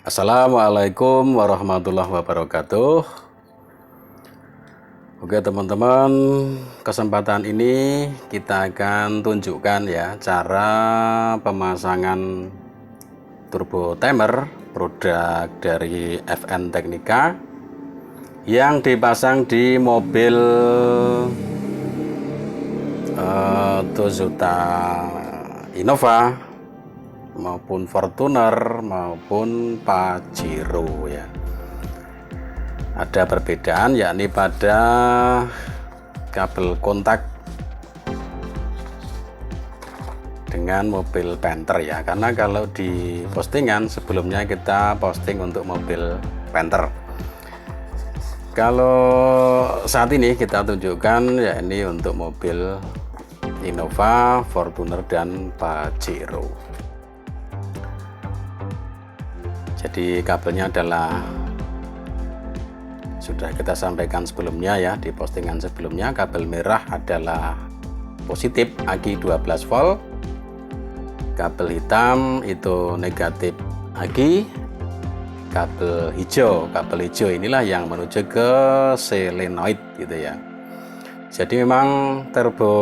Assalamualaikum warahmatullahi wabarakatuh. Oke teman-teman, kesempatan ini kita akan tunjukkan ya cara pemasangan turbo timer produk dari FN Teknika yang dipasang di mobil Toyota Innova maupun Fortuner maupun Pajero ya. Ada perbedaan yakni pada kabel kontak dengan mobil Panther ya, karena kalau di postingan sebelumnya kita posting untuk mobil Panther. Kalau saat ini kita tunjukkan yakni untuk mobil Innova, Fortuner dan Pajero. Jadi kabelnya adalah sudah kita sampaikan sebelumnya ya, di postingan sebelumnya. Kabel merah adalah positif Agi 12 volt, kabel hitam itu negatif Agi, kabel hijau inilah yang menuju ke solenoid gitu ya. Jadi memang turbo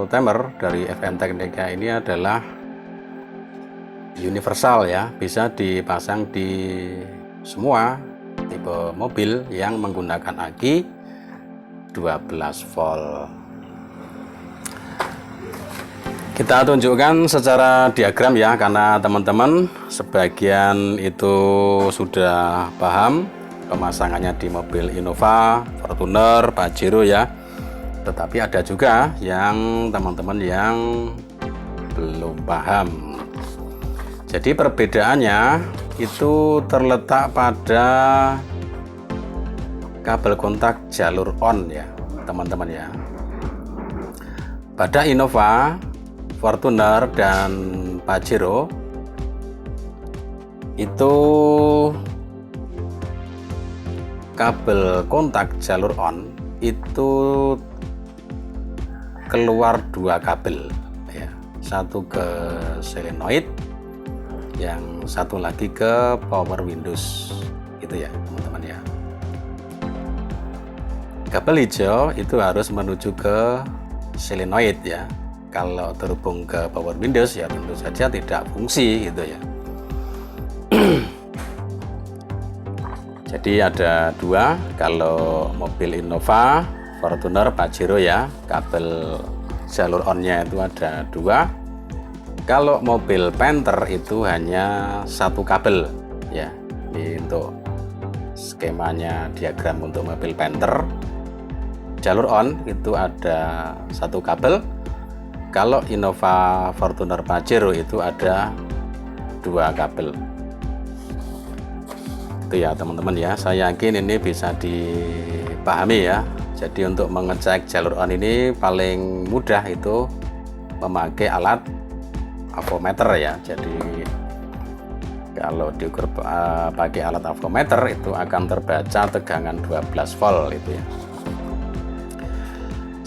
timer dari FN Teknika ini adalah universal ya, bisa dipasang di semua tipe mobil yang menggunakan aki 12 volt. Kita tunjukkan secara diagram ya, karena teman-teman sebagian itu sudah paham pemasangannya di mobil Innova, Fortuner, Pajero ya. Tetapi ada juga yang teman-teman yang belum paham. Jadi perbedaannya itu terletak pada kabel kontak jalur on ya teman-teman ya. Pada Innova, Fortuner dan Pajero itu kabel kontak jalur on itu keluar dua kabel ya, satu ke solenoid, yang satu lagi ke power windows gitu ya teman-teman ya. Kabel hijau itu harus menuju ke solenoid ya. Kalau terhubung ke power windows ya tentu saja tidak fungsi gitu ya. Jadi ada dua, kalau mobil Innova, Fortuner, Pajero ya, kabel jalur onnya itu ada dua. Kalau mobil Panther itu hanya satu kabel ya. Ini untuk skemanya diagram untuk mobil Panther. Jalur on itu ada satu kabel. Kalau Innova, Fortuner, Pajero itu ada dua kabel. Itu ya teman-teman ya. Saya yakin ini bisa dipahami ya. Jadi untuk mengecek jalur on ini paling mudah itu memakai alat avometer ya. Jadi kalau diukur pakai alat avometer itu akan terbaca tegangan 12 volt itu ya.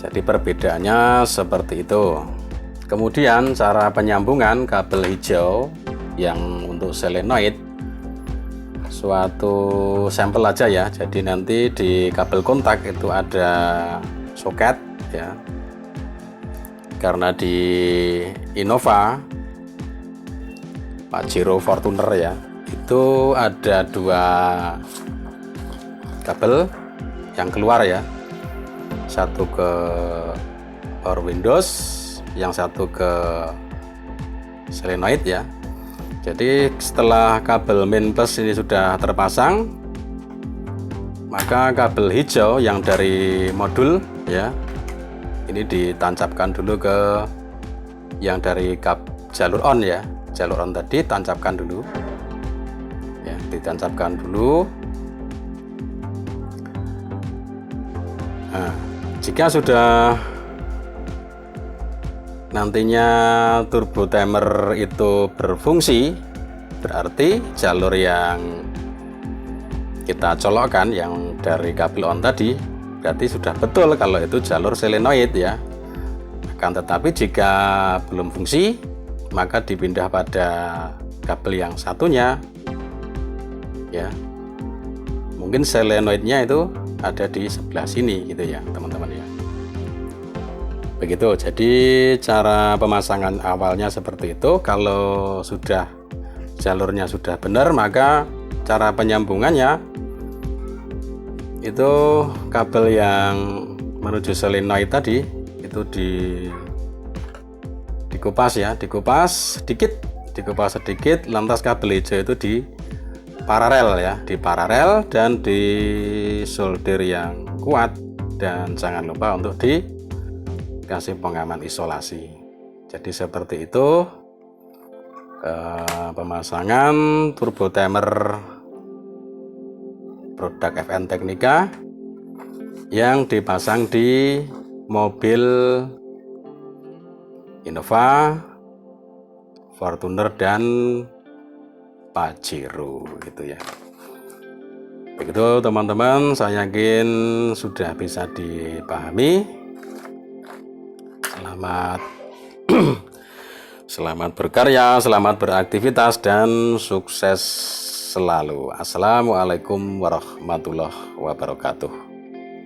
Jadi perbedaannya seperti itu. Kemudian cara penyambungan kabel hijau yang untuk solenoid, suatu sampel aja ya. Jadi nanti di kabel kontak itu ada soket ya. Karena di Innova, Pajero, Fortuner ya, itu ada dua kabel yang keluar ya, satu ke power windows, yang satu ke solenoid ya. Jadi setelah kabel main plus ini sudah terpasang, maka kabel hijau yang dari modul ya, ini ditancapkan dulu ke yang dari jalur on ya. Jalur on tadi tancapkan dulu ya, ditancapkan dulu. Nah, jika sudah nantinya turbo timer itu berfungsi, berarti jalur yang kita colokkan yang dari kabel on tadi berarti sudah betul kalau itu jalur solenoid ya. Akan tetapi jika belum fungsi, maka dipindah pada kabel yang satunya ya. Mungkin selenoidnya itu ada di sebelah sini gitu ya teman-teman ya. Begitu, jadi cara pemasangan awalnya seperti itu. Kalau sudah jalurnya sudah benar, maka cara penyambungannya itu kabel yang menuju solenoid tadi itu dikupas ya, dikupas sedikit, lantas kabel hijau itu di paralel ya, di paralel dan di solder yang kuat, dan jangan lupa untuk dikasih pengaman isolasi. Jadi seperti itu pemasangan turbo timer produk FN Teknika yang dipasang di mobil Innova, Fortuner dan Pajero gitu ya. Begitu teman-teman, saya yakin sudah bisa dipahami. Selamat berkarya, selamat beraktivitas dan sukses selalu. Assalamualaikum warahmatullahi wabarakatuh.